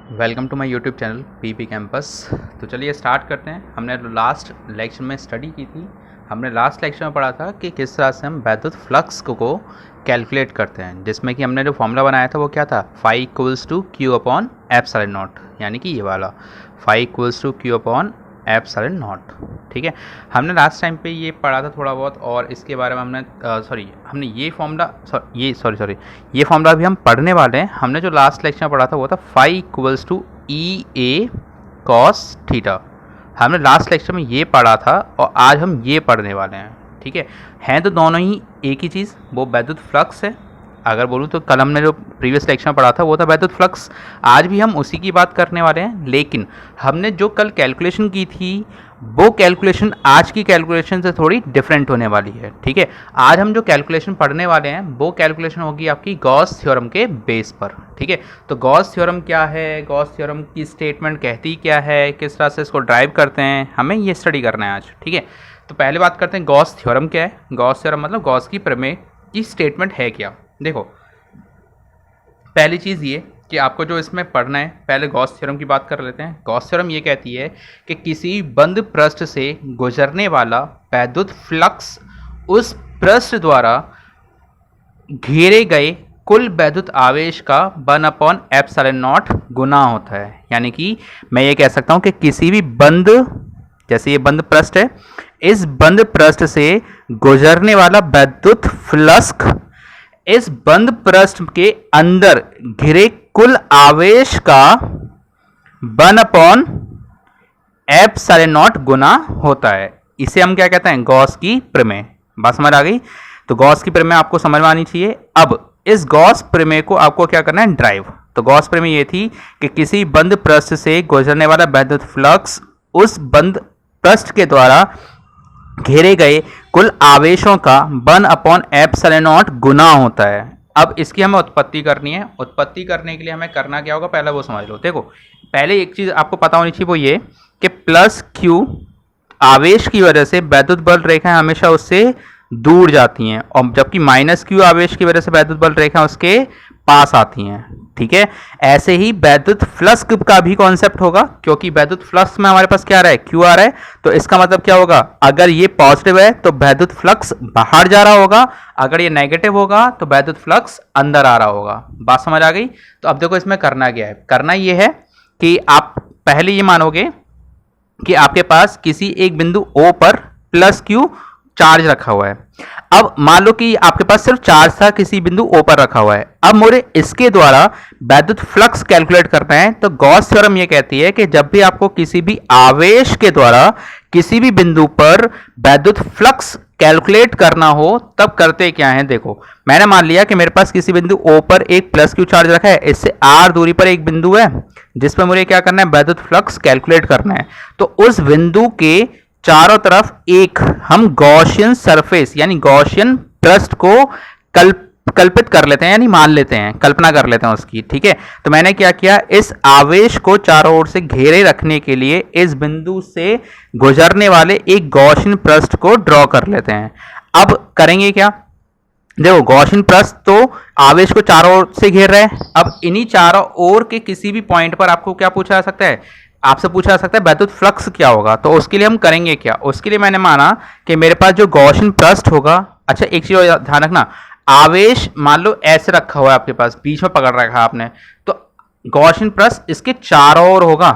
Welcome to my YouTube channel PP campus. तो चलिए start करते हैं। हमने लास्ट लेक्चर में स्टडी की थी। हमने लास्ट लेक्चर में पढ़ा था कि किस तरह से हम वैद्युत फ्लक्स को कैलकुलेट करते हैं, जिसमें कि हमने जो फॉर्मूला बनाया था वो क्या था, phi equals to Q upon epsilon naught, यानी कि ये वाला phi equals to Q upon epsilon naught. ठीक है, हमने लास्ट टाइम पे ये पढ़ा था थोड़ा बहुत, और इसके बारे में हमने ये फॉर्मूला अभी हम पढ़ने वाले हैं। हमने जो लास्ट लेक्चर में पढ़ा था वो था phi equals to E A cos theta. हमने लास्ट लेक्चर में ये पढ़ा था और आज हम ये पढ़ने वाले हैं। ठीक है तो दोनों ही एक ही चीज़, वो वैद्युत फ्लक्स है। अगर बोलूँ तो कल हमने जो प्रीवियस लेक्चर में पढ़ा था वो था वैद्युत फ्लक्स। आज भी हम उसी की बात करने वाले हैं, लेकिन हमने जो कल कैलकुलेशन की थी वो कैलकुलेशन आज की कैलकुलेशन से थोड़ी डिफरेंट होने वाली है। ठीक है, आज हम जो कैलकुलेशन पढ़ने वाले हैं वो कैलकुलेशन होगी आपकी गॉस थ्योरम के बेस पर। ठीक है, तो गॉस थ्योरम क्या है, गॉस थ्योरम की स्टेटमेंट कहती क्या है, किस तरह से इसको ड्राइव करते हैं, हमें ये स्टडी करना है आज। ठीक है, तो पहले बात करते हैं गॉस थ्योरम क्या है। गॉस थ्योरम मतलब गॉस की प्रमेय की स्टेटमेंट है क्या। देखो, पहली चीज़ ये कि आपको जो इसमें पढ़ना है, पहले गॉस थ्योरम की बात कर लेते हैं। गॉस थ्योरम ये कहती है कि किसी बंद पृष्ठ से गुजरने वाला वैद्युत फ्लक्स उस पृष्ठ द्वारा घेरे गए कुल वैद्युत आवेश का 1 एप्सिलॉन नॉट गुना होता है। यानी कि मैं ये कह सकता हूँ कि किसी भी बंद, जैसे ये बंद पृष्ठ है, इस बंद पृष्ठ से गुजरने वाला वैद्युत फ्लक्स इस बंद पृष्ठ के अंदर घिरे कुल आवेश का 1 एप्सिलॉन नॉट गुना होता है। इसे हम क्या कहते हैं, गॉस की प्रमेय। बात समझ आ गई? तो गॉस की प्रमेय आपको समझ में आनी चाहिए। अब इस गॉस प्रमेय को आपको क्या करना है, ड्राइव। तो गॉस प्रमेय ये थी कि किसी बंद पृष्ठ से गुजरने वाला वैद्युत फ्लक्स उस बंद पृष्ठ के द्वारा घेरे गए कुल आवेशों का 1 एप्सिलॉन नॉट गुना होता है। अब इसकी हमें उत्पत्ति करनी है। उत्पत्ति करने के लिए हमें करना क्या होगा, पहले वो समझ लो। देखो, पहले एक चीज आपको पता होनी चाहिए, वो ये कि प्लस क्यू आवेश की वजह से वैद्युत बल रेखाएं हमेशा उससे दूर जाती हैं, और जबकि माइनस क्यू आवेश की वजह से वैद्युत बल रेखाएं उसके पास आती हैं। ठीक है, ऐसे ही वैद्युत फ्लक्स का भी कॉन्सेप्ट होगा, क्योंकि वैद्युत फ्लक्स में हमारे पास क्या आ रहा है, क्यू आ रहा है। तो इसका मतलब क्या होगा, अगर ये पॉजिटिव है तो वैद्युत फ्लक्स बाहर जा रहा होगा, अगर ये नेगेटिव होगा तो वैद्युत फ्लक्स अंदर आ रहा होगा। बात समझ आ गई? तो अब देखो इसमें करना क्या है। करना ये है कि आप पहले ये मानोगे कि आपके पास किसी एक बिंदु O पर प्लस क्यू चार्ज रखा हुआ है। अब मान लो कि आपके पास सिर्फ चार्ज था, किसी बिंदु O पर रखा हुआ है। अब मुझे इसके द्वारा वैद्युत फ्लक्स कैलकुलेट करना है। तो गॉस थ्योरम ये कहती है कि जब भी आपको किसी भी आवेश के द्वारा किसी भी बिंदु पर वैद्युत फ्लक्स कैलकुलेट करना हो, तब करते क्या है। देखो, मैंने मान लिया कि मेरे पास किसी बिंदु O पर एक प्लस क्यू चार्ज रखा है, इससे r दूरी पर एक बिंदु है जिस पर मुझे क्या करना है, वैद्युत फ्लक्स कैलकुलेट करना है। तो उस बिंदु के चारों तरफ एक हम गॉसियन सरफेस यानी गॉसियन पृष्ठ को कल्पित कर लेते हैं, यानी मान लेते हैं, कल्पना कर लेते हैं उसकी। ठीक है, तो मैंने क्या किया, इस आवेश को चारों ओर से घेरे रखने के लिए इस बिंदु से गुजरने वाले एक गॉसियन पृष्ठ को ड्रॉ कर लेते हैं। अब करेंगे क्या, देखो गॉसियन पृष्ठ तो आवेश को चारों ओर से घेर रहा है। अब इन्हीं चारों ओर के किसी भी पॉइंट पर आपको क्या पूछा जा सकता है, आपसे पूछा जा सकता है वैद्युत फ्लक्स क्या होगा। तो उसके लिए हम करेंगे क्या, उसके लिए मैंने माना कि मेरे पास जो गॉसियन पृष्ठ होगा, अच्छा एक चीज ध्यान रखना, आवेश मान लो ऐसे रखा हुआ है आपके पास, बीच में पकड़ रखा है आपने, तो गॉसियन पृष्ठ इसके चारों ओर होगा।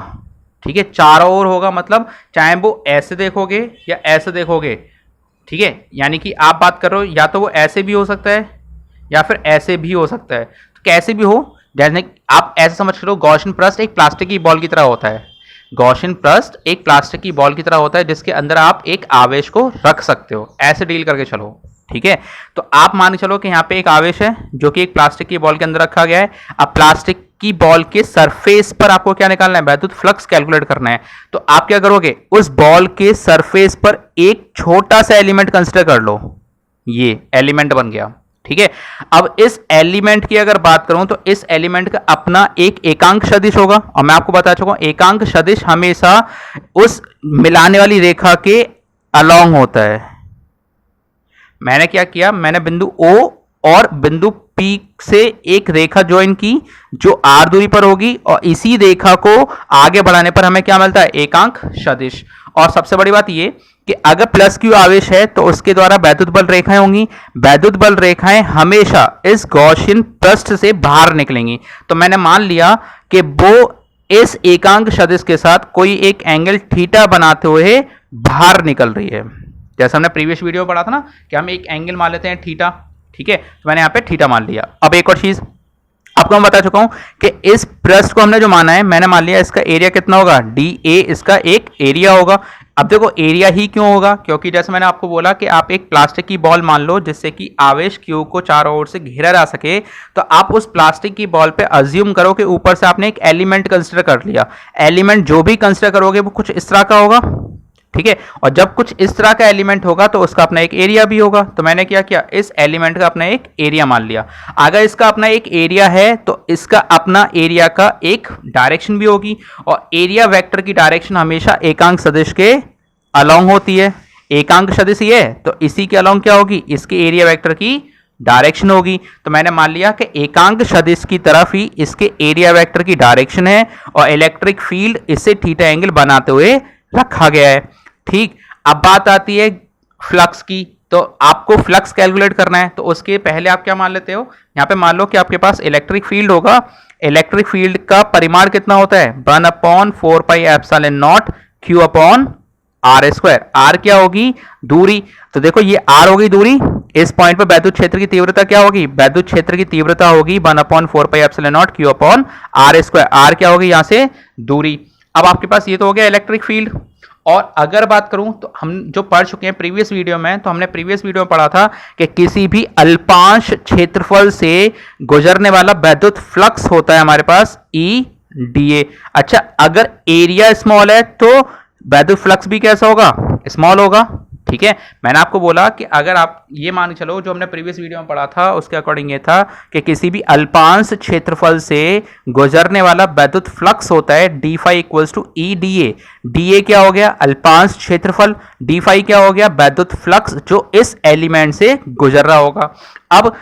ठीक है, चारों ओर होगा मतलब चाहे वो ऐसे देखोगे या ऐसे देखोगे। ठीक है, यानी कि आप बात कर रहे हो या तो वो ऐसे भी हो सकता है या फिर ऐसे भी हो सकता है। तो कैसे भी हो, जैसे आप ऐसे समझ लो, गॉसियन पृष्ठ एक प्लास्टिक की बॉल की तरह होता है। गॉसियन पृष्ठ एक प्लास्टिक की बॉल की तरह होता है जिसके अंदर आप एक आवेश को रख सकते हो, ऐसे डील करके चलो। ठीक है, तो आप मान के चलो कि यहाँ पे एक आवेश है जो कि एक प्लास्टिक की बॉल के अंदर रखा गया है। अब प्लास्टिक की बॉल के सरफेस पर आपको क्या निकालना है, वैद्युत फ्लक्स कैलकुलेट करना है। तो आप क्या करोगे, उस बॉल के सरफेस पर एक छोटा सा एलिमेंट कंसिडर कर लो, ये एलिमेंट बन गया। ठीक है, अब इस एलिमेंट की अगर बात करूं तो इस एलिमेंट का अपना एक एकांक सदिश होगा, और मैं आपको बता चुका हूं एकांक सदिश हमेशा उस मिलाने वाली रेखा के अलोंग होता है। मैंने क्या किया, मैंने बिंदु O और बिंदु पी से एक रेखा ज्वाइन की जो आर दूरी पर होगी और इसी रेखा को आगे बढ़ाने पर हमें क्या मिलता है, एकांक सदिश। और सबसे बड़ी बात ये कि अगर प्लस क्यू आवेश है तो उसके द्वारा वैद्युत बल रेखाएं होंगी, वैद्युत बल रेखाएं हमेशा इस गॉसियन पृष्ठ से बाहर निकलेंगी। तो मैंने मान लिया कि वो इस एकांक सदिश के साथ कोई एक एंगल थीटा बनाते हुए बाहर निकल रही है। जैसे हमने प्रीवियस वीडियो में पढ़ा था ना कि हम एक एंगल मान लेते हैं थीटा, ठीक है, तो मैंने यहाँ पे थीटा मान लिया। अब एक और चीज आपको मैं बता चुका हूं कि इस पृष्ठ को हमने जो माना है, मैंने मान लिया इसका एरिया कितना होगा, डी ए इसका एक एरिया होगा। अब देखो एरिया ही क्यों होगा, क्योंकि जैसे मैंने आपको बोला कि आप एक प्लास्टिक की बॉल मान लो जिससे कि आवेश क्यू को चारों ओर से घेरा जा सके, तो आप उस प्लास्टिक की बॉल पे अज्यूम करो कि ऊपर से आपने एक एलिमेंट कंसिडर कर लिया। एलिमेंट जो भी कंसिडर करोगे वो कुछ इस तरह का होगा, ठीक है, और जब कुछ इस तरह का एलिमेंट होगा तो उसका अपना एक एरिया भी होगा। तो मैंने क्या किया, इस एलिमेंट का अपना एक एरिया मान लिया। अगर इसका अपना एक एरिया है तो इसका अपना एरिया का एक डायरेक्शन भी होगी, और एरिया वेक्टर की डायरेक्शन हमेशा एकांक सदिश के अलोंग होती है। एकांक सदिश ये है तो इसी के अलोंग क्या होगी, इसके एरिया वेक्टर की डायरेक्शन होगी। तो मैंने मान लिया कि एकांक सदिश की तरफ ही इसके एरिया वेक्टर की डायरेक्शन है और इलेक्ट्रिक फील्ड इसे थीटा एंगल बनाते हुए रखा गया है। ठीक, अब बात आती है फ्लक्स की। तो आपको फ्लक्स कैलकुलेट करना है तो उसके पहले आप क्या मान लेते हो, यहाँ पे मान लो कि आपके पास इलेक्ट्रिक फील्ड होगा। इलेक्ट्रिक फील्ड का परिमाण कितना होता है, 1/4 pi epsilon naught Q upon R square. R क्या होगी, दूरी। तो देखो ये आर होगी दूरी, इस पॉइंट पे वैद्युत क्षेत्र की तीव्रता क्या होगी, वैद्युत क्षेत्र की तीव्रता होगी 1/4 pi epsilon naught Q upon R square. R क्या होगी यहाँ से, दूरी। अब आपके पास ये तो हो गया इलेक्ट्रिक फील्ड। और अगर बात करूं तो हम जो पढ़ चुके हैं प्रीवियस वीडियो में, तो हमने प्रीवियस वीडियो में पढ़ा था कि किसी भी अल्पांश क्षेत्रफल से गुजरने वाला वैद्युत फ्लक्स होता है हमारे पास ई डी ए। अच्छा, अगर एरिया स्मॉल है तो वैद्युत फ्लक्स भी कैसा होगा, स्मॉल होगा। ठीक है, मैंने आपको बोला कि अगर आप ये मान के चलो जो हमने प्रीवियस वीडियो में पढ़ा था उसके अकॉर्डिंग ये था कि किसी भी अल्पांश क्षेत्रफल से गुजरने वाला वैद्युत फ्लक्स होता है d phi equals to E d A. D A क्या हो गया, अल्पांश क्षेत्रफल, डी फाई क्या हो गया, वैद्युत फ्लक्स जो इस एलिमेंट से गुजर रहा होगा। अब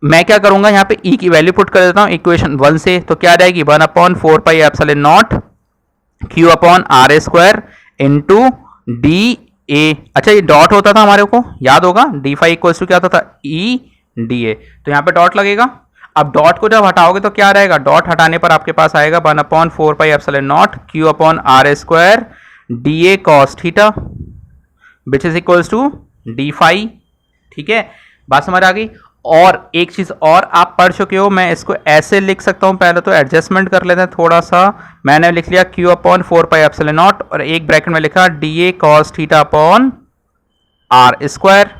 मैं क्या करूंगा, यहाँ पे ई की वैल्यू पुट कर देता हूं इक्वेशन 1 से, तो क्या आ जाएगी 1/4 pi epsilon naught Q upon R square into d A. अच्छा, ये डॉट होता था हमारे को याद होगा, डी फाई इक्वल्स टू क्या होता था, ई डी ए। तो यहाँ पे डॉट लगेगा। अब डॉट को जब हटाओगे तो क्या रहेगा, डॉट हटाने पर आपके पास आएगा 1/4 pi epsilon naught Q upon R square d A cos theta which is equals to d phi. ठीक है, बात समझ आ गई। और एक चीज और आप पढ़ चुके हो, मैं इसको ऐसे लिख सकता हूं, पहले तो एडजस्टमेंट कर लेते हैं थोड़ा सा। मैंने लिख लिया Q upon 4 pi epsilon naught और एक ब्रैकेट में लिखा d A cos theta upon R square.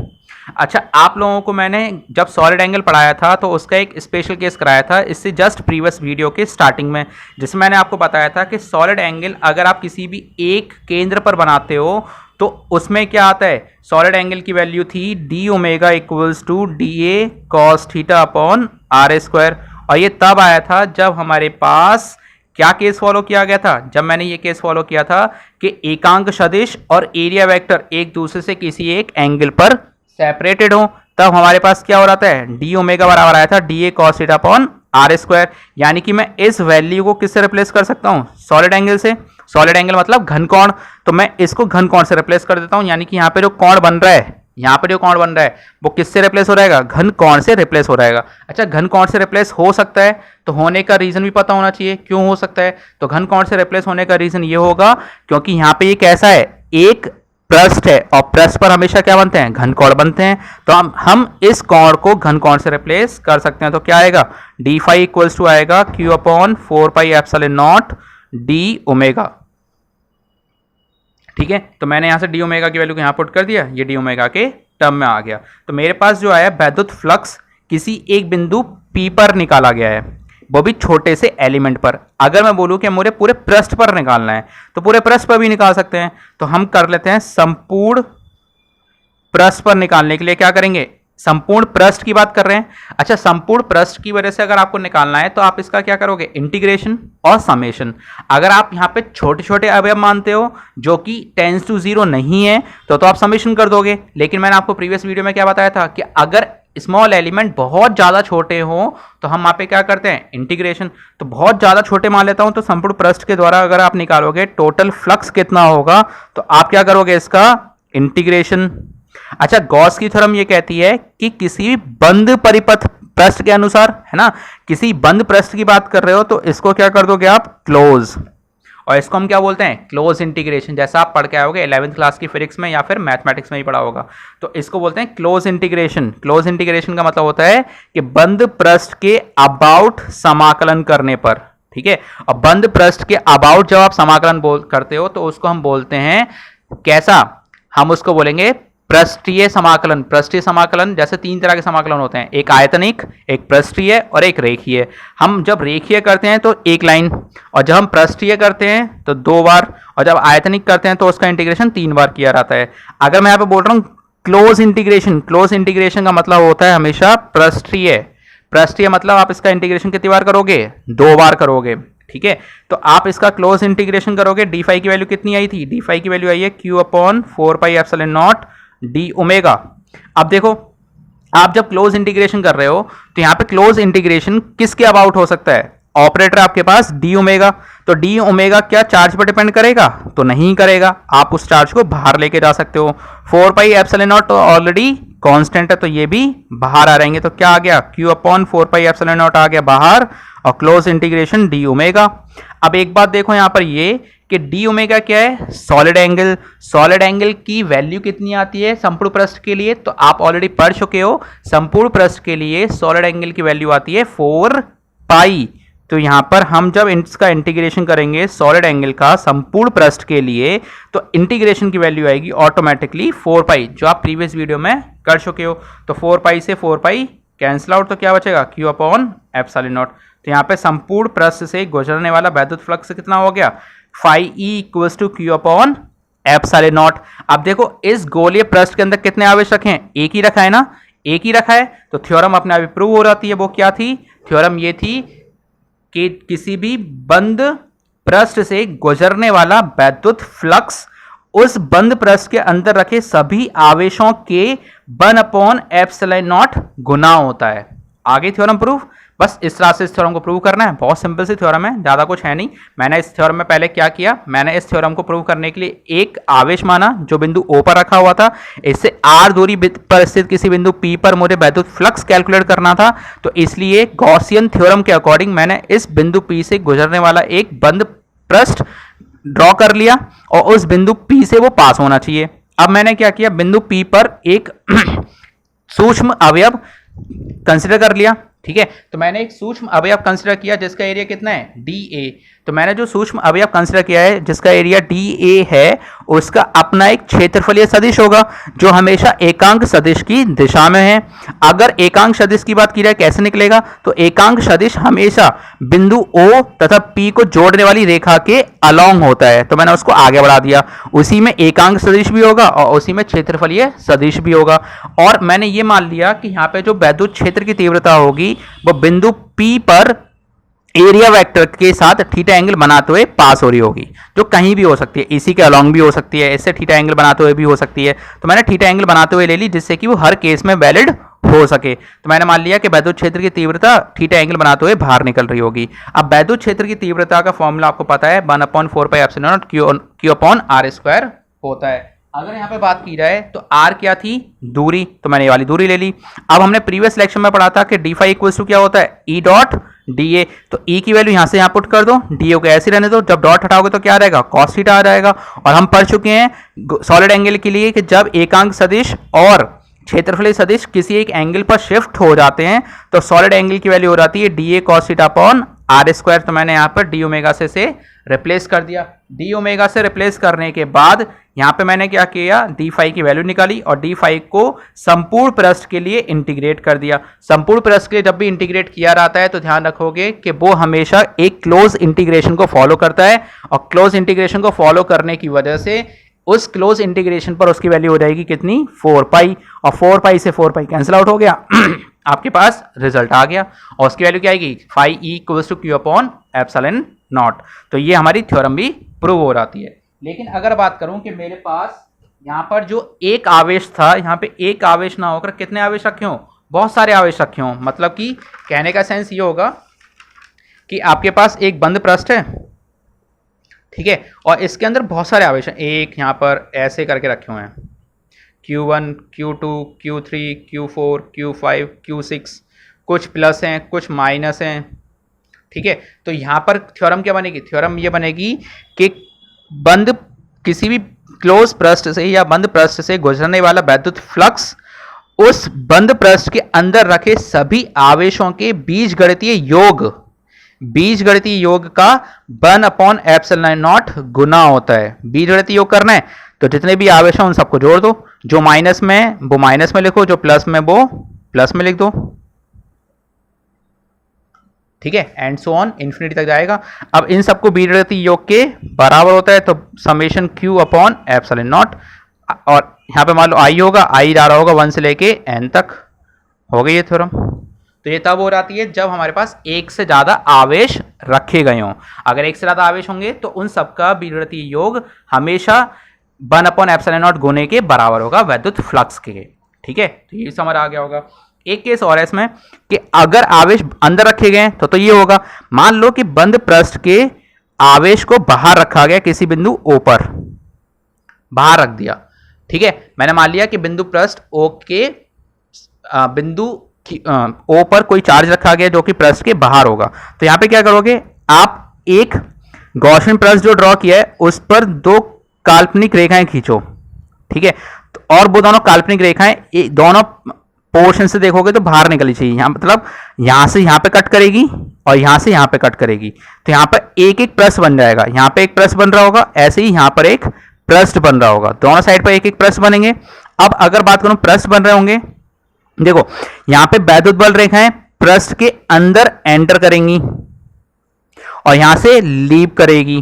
अच्छा, आप लोगों को मैंने जब सॉलिड एंगल पढ़ाया था तो उसका एक स्पेशल केस कराया था इससे जस्ट प्रीवियस वीडियो के स्टार्टिंग में, जिसमें मैंने आपको बताया था कि सॉलिड एंगल अगर आप किसी भी एक केंद्र पर बनाते हो तो उसमें क्या आता है, सॉलिड एंगल की वैल्यू थी d omega equals to d A cos theta upon R square. और ये तब आया था जब हमारे पास क्या केस फॉलो किया गया था, जब मैंने ये केस फॉलो किया था कि एकांक सदिश और एरिया वेक्टर एक दूसरे से किसी एक एंगल पर सेपरेटेड हो, तब हमारे पास क्या हो रहा था, डी ओमेगा बराबर आया था d A cos theta upon R square. यानी कि मैं इस वैल्यू को किससे रिप्लेस कर सकता हूं, सॉलिड एंगल से। सॉलिड एंगल मतलब घन कोण, तो मैं इसको घन कोण से रिप्लेस कर देता हूं। यानी कि यहाँ पे जो कोण बन रहा है, यहाँ पे जो कोण बन रहा है वो किससे रिप्लेस हो रहेगा, घन कोण से रिप्लेस हो रहेगा। अच्छा, घन कोण से रिप्लेस हो सकता है तो होने का रीजन भी पता होना चाहिए, क्यों हो सकता है। तो घन कोण से रिप्लेस होने का रीजन ये होगा क्योंकि यहाँ पे ये कैसा है, एक पृष्ठ है और पृष्ठ पर हमेशा क्या बनते हैं, घन कोण बनते हैं। तो हम इस कोण को घन कोण से रिप्लेस कर सकते हैं। तो क्या आएगा, डी फाई इक्वल्स टू आएगा Q upon 4 pi epsilon not D omega. ठीक है, तो मैंने यहां से डी ओमेगा की वैल्यू को यहां पुट कर दिया, ये डी ओमेगा के टर्म में आ गया। तो मेरे पास जो आया वैद्युत फ्लक्स किसी एक बिंदु पी पर निकाला गया है, वो भी छोटे से एलिमेंट पर। अगर मैं बोलूं कि मुझे पूरे पृष्ठ पर निकालना है तो पूरे पृष्ठ पर भी निकाल सकते हैं। तो हम कर लेते हैं संपूर्ण पृष्ठ पर निकालने के लिए क्या करेंगे, संपूर्ण पृष्ठ की बात कर रहे हैं। अच्छा, संपूर्ण पृष्ठ की वजह से अगर आपको निकालना है तो आप इसका क्या करोगे, इंटीग्रेशन और समेशन। अगर आप यहां पे छोटे छोटे अवयव मानते हो जो कि टेंस टू 0 नहीं है तो आप समेशन कर दोगे। लेकिन मैंने आपको प्रीवियस वीडियो में क्या बताया था कि अगर स्मॉल एलिमेंट बहुत ज़्यादा छोटे हों तो हम वहाँ पे क्या करते हैं, इंटीग्रेशन। तो बहुत ज़्यादा छोटे मान लेता हूँ, तो संपूर्ण पृष्ठ के द्वारा अगर आप निकालोगे टोटल फ्लक्स कितना होगा, तो आप क्या करोगे, इसका इंटीग्रेशन। अच्छा, गॉस की थ्योरम ये कहती है कि किसी बंद परिपथ पृष्ठ के अनुसार, है ना, किसी बंद पृष्ठ की बात कर रहे हो तो इसको क्या कर दोगे आप, क्लोज, और इसको हम क्या बोलते हैं, क्लोज इंटीग्रेशन। जैसा आप पढ़ के आओगे 11th क्लास की फिजिक्स में या फिर मैथमेटिक्स में ही पढ़ा होगा, तो इसको बोलते हैं क्लोज इंटीग्रेशन। क्लोज इंटीग्रेशन का मतलब होता है कि बंद पृष्ठ के अबाउट समाकलन करने पर, ठीक है। और बंद पृष्ठ के अबाउट जब आप समाकलन करते हो तो उसको हम बोलते हैं कैसा, हम उसको बोलेंगे पृष्ठीय समाकलन। पृष्ठीय समाकलन जैसे 3 तरह के समाकलन होते हैं, एक आयतनिक, एक पृष्ठीय और एक रेखीय। हम जब रेखीय करते हैं तो एक लाइन, और जब हम पृष्ठीय करते हैं तो 2 बार, और जब आयतनिक करते हैं तो उसका इंटीग्रेशन 3 बार किया जाता है। अगर मैं यहाँ पे बोल रहा हूँ क्लोज इंटीग्रेशन, क्लोज इंटीग्रेशन का मतलब होता है हमेशा पृष्ठीय। पृष्ठीय मतलब आप इसका इंटीग्रेशन कितनी बार करोगे, 2 बार करोगे, ठीक है। तो आप इसका क्लोज इंटीग्रेशन करोगे, डी फाई की वैल्यू कितनी आई थी, डी फाई की वैल्यू आई है q/4πε0 डी ओमेगा। अब देखो, आप जब क्लोज इंटीग्रेशन कर रहे हो तो यहां पे क्लोज इंटीग्रेशन किसके अबाउट हो सकता है, ऑपरेटर आपके पास डी ओमेगा। तो डी ओमेगा क्या चार्ज पर डिपेंड करेगा, तो नहीं करेगा, आप उस चार्ज को बाहर लेके जा सकते हो। 4πε0 तो ऑलरेडी कांस्टेंट है, तो ये भी बाहर आ रहेंगे, तो क्या आ गया, q/4πε0 आ गया बाहर, और क्लोज इंटीग्रेशन डी ओमेगा। अब एक बात देखो यहां पर ये कि डी ओमेगा क्या है, सॉलिड एंगल। सॉलिड एंगल की वैल्यू कितनी आती है संपूर्ण पृष्ठ के लिए, तो आप ऑलरेडी पढ़ चुके हो, संपूर्ण पृष्ठ के लिए सॉलिड एंगल की वैल्यू आती है 4π। तो यहां पर हम जब इसका इंटीग्रेशन करेंगे सॉलिड एंगल का संपूर्ण पृष्ठ के लिए, तो इंटीग्रेशन की वैल्यू आएगी ऑटोमेटिकली 4π, जो आप प्रीवियस वीडियो में कर चुके हो। तो 4π से 4π कैंसिल आउट, तो क्या बचेगा, q/ε0। तो यहाँ पे संपूर्ण पृष्ठ से गुजरने वाला वैद्युत फ्लक्स कितना हो गया, φe = q/ε0। अब देखो इस गोलीय पृष्ठ के अंदर कितने आवेश रखे हैं, एक ही रखा है ना, एक ही रखा है, तो थ्योरम अपने आप प्रूव हो जाती है। वो क्या थी, थ्योरम ये थी कि किसी भी बंद पृष्ठ से गुजरने वाला वैद्युत फ्लक्स उस बंद पृष्ठ के अंदर रखे सभी आवेशों के 1/ε0 गुना होता है। आगे थ्योरम प्रूफ, बस इस तरह से इस थ्योरम को प्रूव करना है। बहुत सिंपल सी थ्योरम है, ज़्यादा कुछ है नहीं। मैंने इस थ्योरम में पहले क्या किया, मैंने इस थ्योरम को प्रूव करने के लिए एक आवेश माना जो बिंदु O पर रखा हुआ था, इससे r दूरी पर स्थित किसी बिंदु P पर मुझे वैद्युत फ्लक्स कैलकुलेट करना था, तो इसलिए गॉसियन थ्योरम के अकॉर्डिंग मैंने इस बिंदु P से गुजरने वाला एक बंद पृष्ठ ड्रॉ कर लिया, और उस बिंदु P से वो पास होना चाहिए। अब मैंने क्या किया, बिंदु P पर एक सूक्ष्म अवयव कंसिडर कर लिया, ठीक है। तो मैंने एक सूक्ष्म अवयव कंसिडर किया जिसका एरिया कितना है, dA। तो मैंने जो सूक्ष्म अवयव कंसिडर किया है जिसका एरिया dA है, उसका अपना एक क्षेत्रफलीय सदिश होगा जो हमेशा एकांक सदिश की दिशा में है। अगर एकांक सदिश की बात की जाए कैसे निकलेगा, तो एकांक सदिश हमेशा बिंदु O तथा P को जोड़ने वाली रेखा के अलोंग होता है, तो मैंने उसको आगे बढ़ा दिया। उसी में एकांक सदिश भी होगा और उसी में क्षेत्रफलीय सदिश भी होगा। और मैंने ये मान लिया कि यहाँ पे जो वैद्युत क्षेत्र की तीव्रता होगी वो बिंदु P पर एरिया वेक्टर के साथ थीटा एंगल बनाते हुए पास हो रही होगी, जो कहीं भी हो सकती है, इसी के अलोंग भी हो सकती है, इससे थीटा एंगल बनाते हुए भी हो सकती है। तो मैंने थीटा एंगल बनाते हुए ले ली जिससे कि वो हर केस में वैलिड हो सके। तो मैंने मान लिया कि वैद्युत क्षेत्र की तीव्रता थीटा एंगल बनाते हुए बाहर निकल रही होगी। अब वैद्युत क्षेत्र की तीव्रता का फॉर्मूला आपको पता है, 1/4πε0 q/r² होता है। अगर यहाँ पे बात की जाए तो r क्या थी, दूरी, तो मैंने ये वाली दूरी ले ली। अब हमने प्रीवियस लेक्चर में पढ़ा था कि डी फाई इक्वल्स टू क्या होता है, E डॉट dA। तो E की वैल्यू यहाँ से यहाँ पुट कर दो, dA को ऐसे रहने दो, जब डॉट हटाओगे तो क्या रहेगा, cos थीटा आ जाएगा। और हम पढ़ चुके हैं सॉलिड एंगल के लिए कि जब एकांक सदिश और क्षेत्रफलीय सदिश किसी एक एंगल पर शिफ्ट हो जाते हैं तो सॉलिड एंगल की वैल्यू हो जाती है dA cos theta upon r²। तो मैंने यहाँ पर डी ओमेगा से रिप्लेस कर दिया। डी ओमेगा से रिप्लेस करने के बाद यहाँ पे मैंने क्या किया, डी फाई की वैल्यू निकाली और डी फाई को संपूर्ण पृष्ठ के लिए इंटीग्रेट कर दिया। संपूर्ण पृष्ठ के लिए जब भी इंटीग्रेट किया जाता है तो ध्यान रखोगे कि वो हमेशा एक क्लोज इंटीग्रेशन को फॉलो करता है, और क्लोज इंटीग्रेशन को फॉलो करने की वजह से उस क्लोज इंटीग्रेशन पर उसकी वैल्यू हो जाएगी कितनी, 4π, और 4π से 4π कैंसिल आउट हो गया आपके पास रिजल्ट आ गया, और उसकी वैल्यू क्या आएगी, φe = q/ε0। तो ये हमारी थ्योरम भी प्रूव हो जाती है। लेकिन अगर बात करूं कि मेरे पास यहाँ पर जो एक आवेश था, यहाँ पे एक आवेश ना होकर कितने आवेश रखे हो, बहुत सारे आवेश रखे हों, मतलब कि कहने का सेंस ये होगा कि आपके पास एक बंद पृष्ठ है, ठीक है, और इसके अंदर बहुत सारे आवेश हैं, एक यहाँ पर ऐसे करके रखे हुए हैं, Q1, Q2, Q3, Q4, Q5, Q6, कुछ प्लस हैं कुछ माइनस हैं, ठीक है। तो यहाँ पर थ्योरम क्या बनेगी, थ्योरम ये बनेगी कि बंद किसी भी क्लोज पृष्ठ से या बंद पृष्ठ से गुजरने वाला वैद्युत फ्लक्स उस बंद पृष्ठ के अंदर रखे सभी आवेशों के बीजगणितीय योग का 1/ε0 गुना होता है। बीजगणितीय योग करना है तो जितने भी आवेश हैं उन सबको जोड़ दो, जो माइनस में है वो माइनस में लिखो, जो प्लस में वो प्लस में लिख दो, ठीक है, एंड सो ऑन इन्फिनिटी तक जाएगा। अब इन सबको बीजगणितीय योग के बराबर होता है तो समेशन Q/ε0, और यहाँ पे मान लो आई होगा, आई जा रहा होगा 1 से लेके n तक, हो गई ये थ्योरम। तो ये तब हो जाती है जब हमारे पास एक से ज्यादा आवेश रखे गए हों। अगर एक से ज्यादा आवेश होंगे तो उन सबका बीजगणितीय योग हमेशा 1/ε0 गुने के बराबर होगा वैद्युत फ्लक्स के, ठीक है। तो ये समझ आ गया होगा। एक केस और है इसमें कि अगर आवेश अंदर रखे गए तो ये होगा, मान लो कि बंद पृष्ठ के आवेश को बाहर रखा गया, किसी बिंदु O पर बाहर रख दिया, ठीक है। मैंने मान लिया कि बिंदु पृष्ठ O के बिंदु O पर कोई चार्ज रखा गया जो कि पृष्ठ के बाहर होगा। तो यहां पे क्या करोगे, आप एक गॉसियन पृष्ठ जो ड्रॉ किया है उस पर दो काल्पनिक रेखाएं खींचो, ठीक है। तो और वो दोनों काल्पनिक रेखाएं दोनों पोर्शन से देखोगे तो बाहर निकली चाहिए, यहां मतलब यहां से यहां पे कट करेगी और यहां से यहां पे कट करेगी, तो यहां पर एक एक पृष्ठ बन जाएगा, यहां पे एक पृष्ठ बन रहा होगा, ऐसे ही यहां पर एक पृष्ठ बन रहा होगा, दोनों साइड पर एक एक पृष्ठ बनेंगे। अब अगर बात करूं पृष्ठ बन रहे होंगे, देखो यहां पे वैद्युत बल रेखाएं पृष्ठ के अंदर एंटर करेंगी और यहां से लीव करेगी,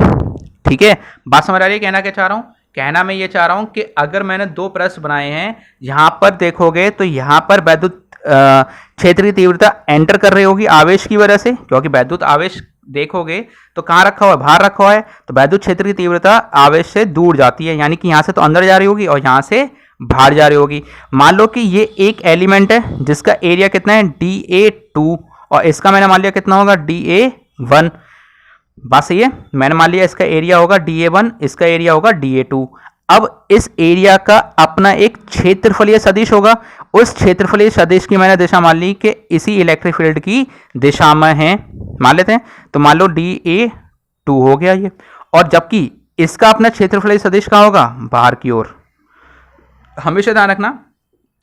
ठीक है। बात समझ आ रही है कहना क्या चाह रहा हूं, कहना मैं ये चाह रहा हूं कि अगर मैंने दो पृष्ठ बनाए हैं, यहां पर देखोगे तो यहां पर वैद्युत क्षेत्र की तीव्रता एंटर कर रही होगी आवेश की वजह से, क्योंकि वैद्युत आवेश देखोगे तो कहां रखा हुआ है, बाहर रखा हुआ है, तो वैद्युत क्षेत्र की तीव्रता आवेश से दूर जाती है, यानी कि यहां से तो अंदर जा रही होगी और यहां से बाहर जा रही होगी। मान लो कि ये एक एलिमेंट है जिसका एरिया कितना है dA2 और इसका मैंने मान लिया कितना होगा dA1, बात सही है, मैंने मान लिया इसका एरिया होगा dA1, इसका एरिया होगा dA2। अब इस एरिया का अपना एक क्षेत्रफलीय सदिश होगा, उस क्षेत्रफलीय सदिश की मैंने दिशा मान ली कि इसी इलेक्ट्रिक फील्ड की दिशा में है, मान लेते हैं, तो मान लो dA2 हो गया ये, और जबकि इसका अपना क्षेत्रफलीय सदिश कहाँ होगा, बाहर की ओर। हमेशा ध्यान रखना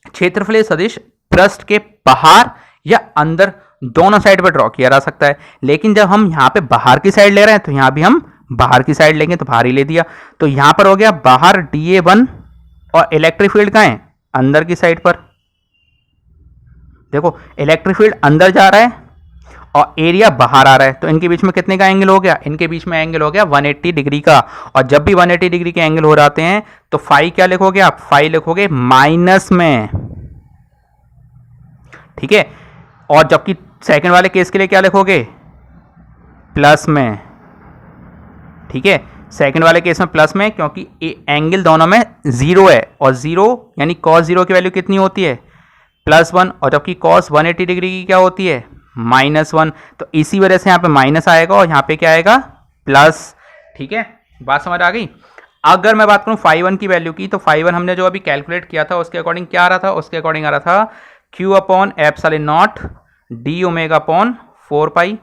क्षेत्रफलीय सदिश पृष्ठ के बाहर या अंदर दोनों साइड पर ड्रॉ किया जा सकता है, लेकिन जब हम यहां पे बाहर की साइड ले रहे हैं तो यहां भी हम बाहर की साइड लेंगे, तो बाहर ही ले दिया, तो यहां पर हो गया बाहर dA1 और इलेक्ट्रिक फील्ड कहां है, अंदर की साइड पर। देखो इलेक्ट्रिक फील्ड अंदर जा रहा है और एरिया बाहर आ रहा है, तो इनके बीच में कितने का एंगल हो गया, इनके बीच में एंगल हो गया 180 डिग्री का, और जब भी 180 डिग्री के एंगल हो जाते हैं तो फाई क्या लिखोगे आप, फाई लिखोगे माइनस में, ठीक है, और जबकि सेकंड वाले केस के लिए क्या लिखोगे, प्लस में, ठीक है, सेकंड वाले केस में प्लस में, क्योंकि एंगल दोनों में जीरो है, और जीरो यानी कॉस जीरो की वैल्यू कितनी होती है, +1, और जबकि कॉस 180 डिग्री की क्या होती है, -1, तो इसी वजह से यहाँ पे माइनस आएगा और यहाँ पे क्या आएगा, प्लस, ठीक है, बात समझ आ गई। अगर मैं बात करूँ φ1 की वैल्यू की, तो φ1 हमने जो अभी कैलकुलेट किया था उसके अकॉर्डिंग क्या आ रहा था, उसके अकॉर्डिंग आ रहा था Q/ε0 d⍵/4π।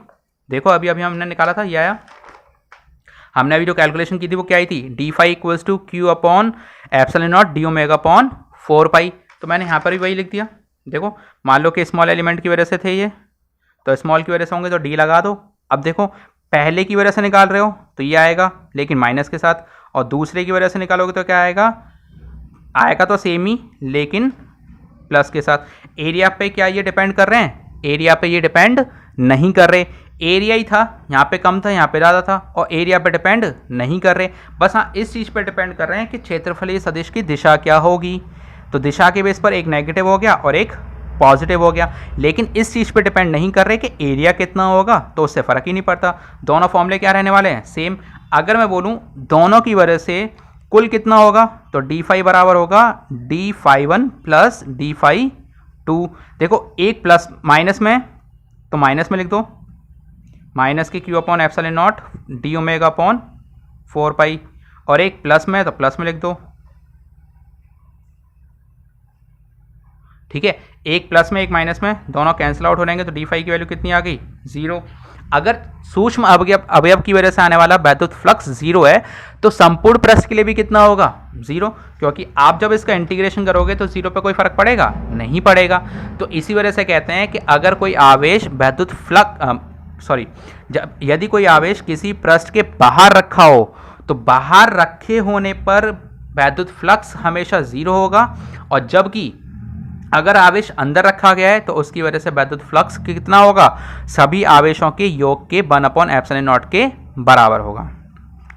देखो अभी अभी हमने निकाला था, ये आया, हमने अभी जो कैलकुलेशन की थी वो क्या आई थी, d∅ = Q/ε0 d⍵/4π, तो मैंने यहाँ पर भी वही लिख दिया। देखो मान लो कि स्मॉल एलिमेंट की वजह से थे ये, तो स्मॉल की वजह से होंगे तो डी लगा दो। अब देखो पहले की वजह से निकाल रहे हो तो ये आएगा लेकिन माइनस के साथ, और दूसरे की वजह से निकालोगे तो क्या आएगा, आएगा तो सेम ही लेकिन प्लस के साथ। एरिया पे क्या ये डिपेंड कर रहे हैं, एरिया पे ये डिपेंड नहीं कर रहे, एरिया ही था, यहाँ पे कम था यहाँ पे ज़्यादा था, और एरिया पे डिपेंड नहीं कर रहे, बस हाँ इस चीज़ पे डिपेंड कर रहे हैं कि क्षेत्रफलीय सदिश की दिशा क्या होगी। तो दिशा के बेस पर एक नेगेटिव हो गया और एक पॉजिटिव हो गया, लेकिन इस चीज़ पे डिपेंड नहीं कर रहे कि एरिया कितना होगा, तो उससे फ़र्क ही नहीं पड़ता, दोनों फॉर्मूले क्या रहने वाले हैं, सेम। अगर मैं बोलूँ दोनों की वजह से कुल कितना होगा, तो d∅ बराबर होगा d∅1 + d∅2 2, देखो एक प्लस माइनस में तो माइनस में लिख दो, माइनस की Q upon epsilon not D omega upon 4 पाई, और एक प्लस में तो प्लस में लिख दो, ठीक है। एक प्लस में एक माइनस में दोनों कैंसिल आउट हो जाएंगे, तो डी फाई की वैल्यू कितनी आ गई 0। अगर सूक्ष्म अवयव की वजह से आने वाला वैद्युत फ्लक्स 0 है तो संपूर्ण पृष्ठ के लिए भी कितना होगा 0, क्योंकि आप जब इसका इंटीग्रेशन करोगे तो 0 पे कोई फर्क पड़ेगा नहीं पड़ेगा। तो इसी वजह से कहते हैं कि अगर कोई आवेश वैद्युत फ्लक्स यदि कोई आवेश किसी पृष्ठ के बाहर रखा हो तो बाहर रखे होने पर वैद्युत फ्लक्स हमेशा 0 होगा, और जबकि अगर आवेश अंदर रखा गया है तो उसकी वजह से वैद्युत फ्लक्स कितना होगा, सभी आवेशों के योग के 1/ε0 के बराबर होगा,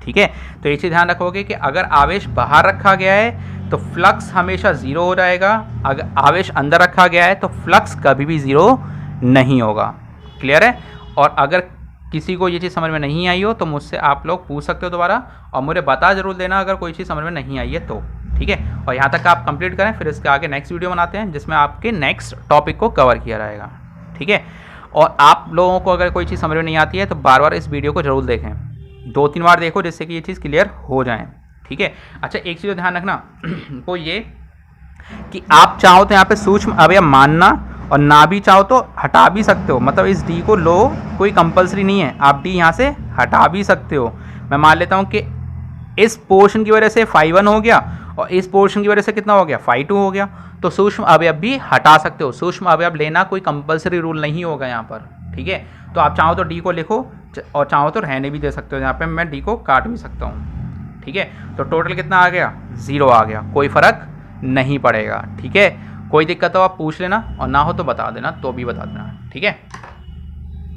ठीक है। तो ये चीज़ ध्यान रखोगे कि अगर आवेश बाहर रखा गया है तो फ्लक्स हमेशा 0 हो जाएगा, अगर आवेश अंदर रखा गया है तो फ्लक्स कभी भी 0 नहीं होगा। क्लियर है? और अगर किसी को ये चीज़ समझ में नहीं आई हो तो मुझसे आप लोग पूछ सकते हो दोबारा, और मुझे बता जरूर देना अगर कोई चीज़ समझ में नहीं आई है तो, ठीक है। और यहाँ तक आप कंप्लीट करें, फिर इसके आगे नेक्स्ट वीडियो बनाते हैं जिसमें आपके नेक्स्ट टॉपिक को कवर किया जाएगा, ठीक है। और आप लोगों को अगर कोई चीज़ समझ में नहीं आती है तो बार बार इस वीडियो को जरूर देखें, 2-3 बार देखो जिससे कि ये चीज़ क्लियर हो जाए, ठीक है। अच्छा, एक चीज़ ध्यान रखना वो ये कि आप चाहो तो यहाँ पे सूक्ष्म अवयव मानना और ना भी चाहो तो हटा भी सकते हो, मतलब इस डी को लो, कोई कंपलसरी नहीं है, आप डी यहाँ से हटा भी सकते हो। मैं मान लेता हूँ कि इस पोर्शन की वजह से φ1 हो गया और इस पोर्शन की वजह से कितना हो गया φ2 हो गया, तो सूक्ष्म अवयव भी हटा सकते हो। सूक्ष्म अवयव लेना कोई कंपलसरी रूल नहीं होगा यहाँ पर, ठीक है। तो आप चाहो तो डी को लिखो और चाहो तो रहने भी दे सकते हो, यहाँ पे मैं डी को काट भी सकता हूँ, ठीक है। तो टोटल कितना आ गया 0 आ गया, कोई फर्क नहीं पड़ेगा, ठीक है। कोई दिक्कत हो आप पूछ लेना और ना हो तो बता देना, तो भी बता देना, ठीक है।